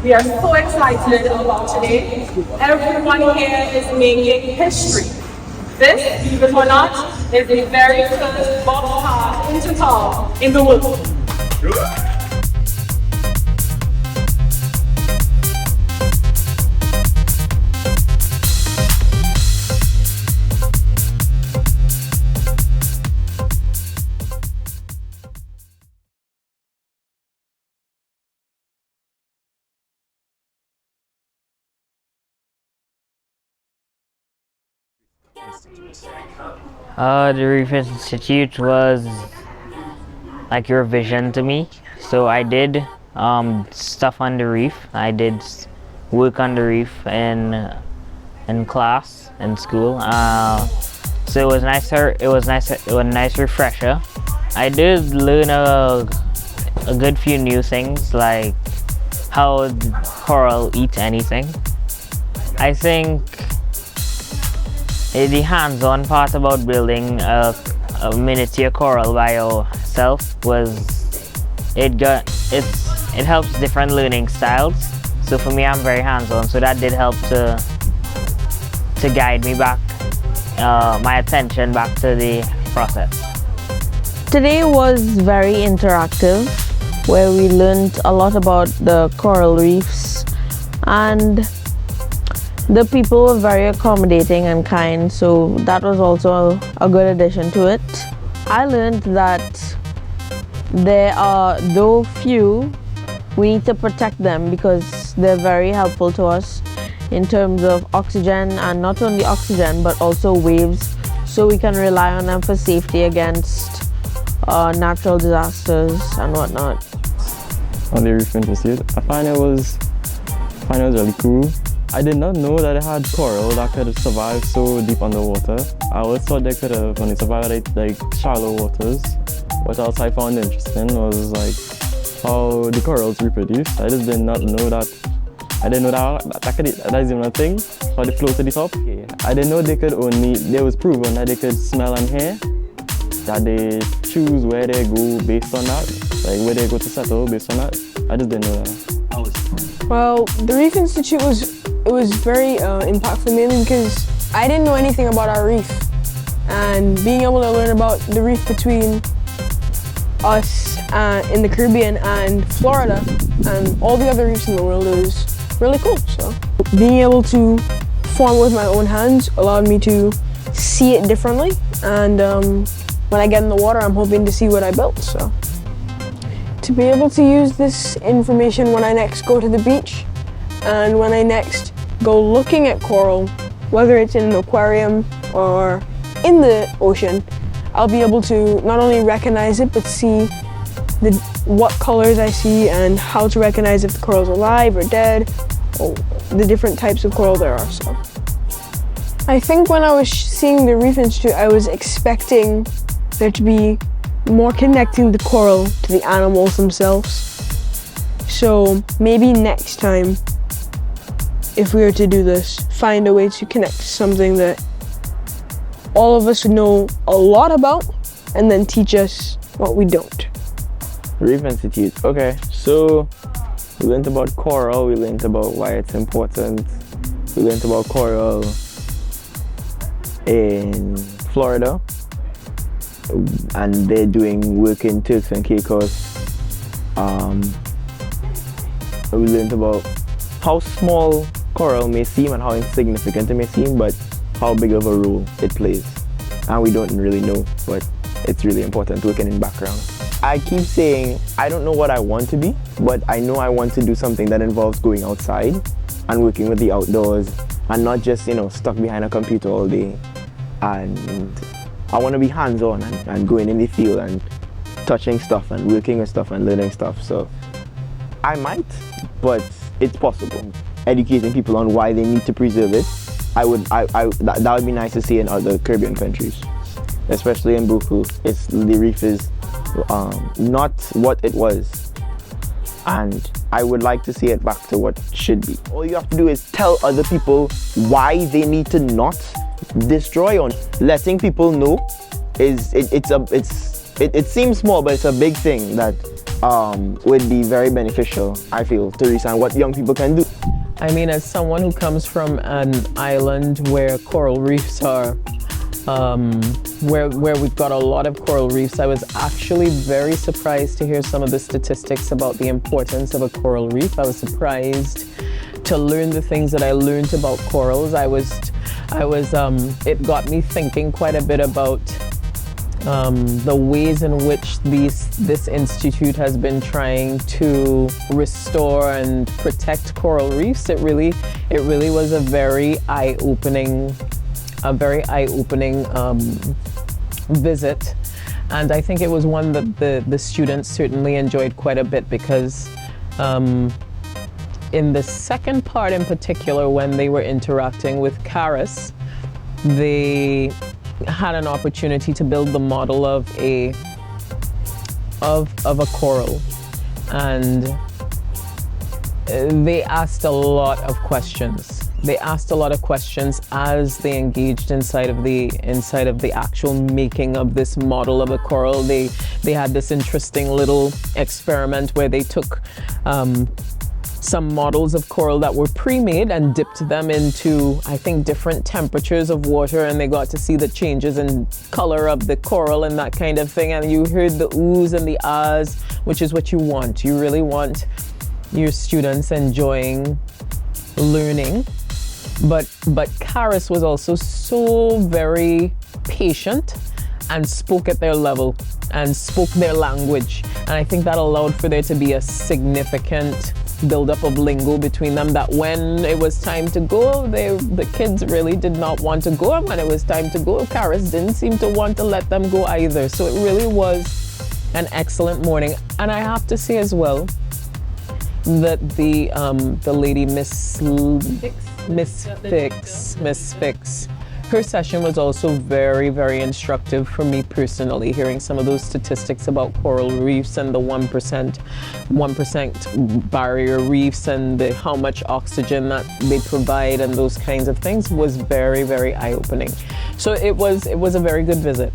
We are so excited about today. Everyone here is making history. This, believe it or not, is the very first Box Cart Intercol in the world. The Reef Institute was like your vision to me. So I did stuff on the reef. I did work on the reef in class in school. So it was nicer. It was a nice refresher. I did learn a good few new things, like how coral eat anything. I think the hands-on part about building a miniature coral by yourself was it helps different learning styles. So for me, I'm very hands-on, so that did help to guide me back, my attention back to the process. Today was very interactive, where we learned a lot about the coral reefs, and the people were very accommodating and kind, so that was also a good addition to it. I learned that there are, though few, we need to protect them because they're very helpful to us in terms of oxygen, and not only oxygen but also waves, so we can rely on them for safety against natural disasters and whatnot. On the Reef Institute, I find it was really cool. I did not know that it had coral that could survive so deep underwater. I always thought they could have only survived at like shallow waters. What else I found interesting was like how the corals reproduce. I just did not know that. I didn't know that is even a thing. How they float to the top. I didn't know it was proven that they could smell and hear. That they choose where they go based on that. Like where they go to settle based on that. I just didn't know that. Well, the Reef Institute was very impactful, mainly because I didn't know anything about our reef, and being able to learn about the reef between us in the Caribbean and Florida and all the other reefs in the world was really cool. So being able to form with my own hands allowed me to see it differently, and when I get in the water, I'm hoping to see what I built. So to be able to use this information when I next go to the beach and when I next go looking at coral, whether it's in an aquarium or in the ocean, I'll be able to not only recognize it but see what colors I see and how to recognize if the coral's alive or dead, or the different types of coral there are. So I think when I was seeing the Reef Institute, I was expecting there to be more connecting the coral to the animals themselves. So maybe next time, if we were to do this, find a way to connect something that all of us know a lot about and then teach us what we don't. Reef Institute, okay. So we learned about coral, we learned about why it's important. We learned about coral in Florida, and they're doing work in Turks and Caicos. We learned about how small coral may seem and how insignificant it may seem, but how big of a role it plays. And we don't really know, but it's really important working in background. I keep saying I don't know what I want to be, but I know I want to do something that involves going outside and working with the outdoors and not just, stuck behind a computer all day. And I want to be hands-on and going in the field and touching stuff and working with stuff and learning stuff. So I might, but it's possible. Educating people on why they need to preserve it, that would be nice to see in other Caribbean countries, especially in Buku. The reef is not what it was, and I would like to see it back to what it should be. All you have to do is tell other people why they need to not destroy. On letting people know it seems small, but it's a big thing that would be very beneficial, I feel, to research and what young people can do. I mean, as someone who comes from an island where coral reefs are, where we've got a lot of coral reefs, I was actually very surprised to hear some of the statistics about the importance of a coral reef. I was surprised to learn the things that I learned about corals. It got me thinking quite a bit about the ways in which this institute has been trying to restore and protect coral reefs. It really was a very eye-opening visit, and I think it was one that the students certainly enjoyed quite a bit, because in the second part in particular, when they were interacting with Karis, they had an opportunity to build the model of a coral, and they asked a lot of questions. They asked a lot of questions as they engaged inside of the actual making of this model of a coral. They had this interesting little experiment where they took some models of coral that were pre-made and dipped them into, I think, different temperatures of water, and they got to see the changes in color of the coral and that kind of thing. And you heard the oohs and the ahs, which is what you want. You really want your students enjoying learning. But Karis was also so very patient and spoke at their level and spoke their language. And I think that allowed for there to be a significant buildup of lingo between them, that when it was time to go, the kids really did not want to go. And when it was time to go, Karis didn't seem to want to let them go either. So it really was an excellent morning. And I have to say as well that the lady, Miss Fix, her session was also very, very instructive for me personally, hearing some of those statistics about coral reefs and the 1% barrier reefs and how much oxygen that they provide and those kinds of things was very, very eye-opening. So it was a very good visit.